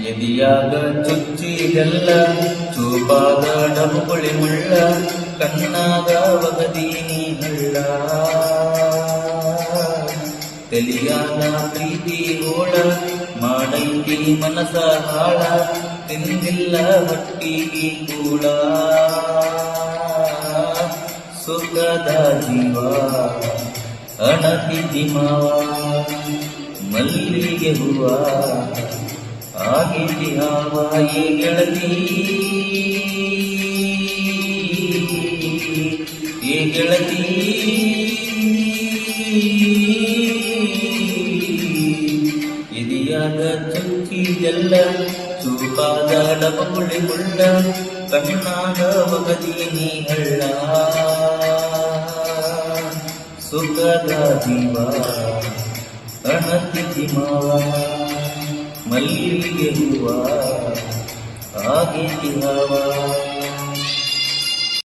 ಎದಿಯಾಗ ಚುಚ್ಚಿದೆಲ್ಲ ಚೂಪಾದ ಡಬುಳಿ ಮುಳ್ಳ ಕಣ್ಣಾಗ ಒಗದೀನಿ ಹಳ್ಳ ತಲಿಯಾಗ ಪ್ರೀತಿ ಹೋಳ ಮಾಡೈತಿ ಮನಸ ಹಾಳ ತಿಂದಿಲ್ಲ ಹೊಟ್ಟಿಗೆ ಕೂಳ ಸುಖದ ಜೀವ ಅಣತಿದ್ದಿ ಮಾವ ಮಲ್ಲಿಗೆ ಹೂವ ಆಗಿದ್ದಿ ಹಾವ ಈ ಗೆಳತಿ ಈ ಗೆಳತಿ ಇದಿಯಾಗ ಚುಚ್ಚಿದೆಲ್ಲ ಚೂಪಾದ ಡಬುಳಿ ಮುಳ್ಳ ಕಣ್ಣಾಗ ಒಗದೀನಿ ಹಳ್ಳ ಸುಖದ ಜೀವ ಅಣತಿದ್ದಿ ಮಾವ ಮಲ್ಲಿಗೆ ಹೂವ ಆಗಿದ್ದಿ ಹಾವ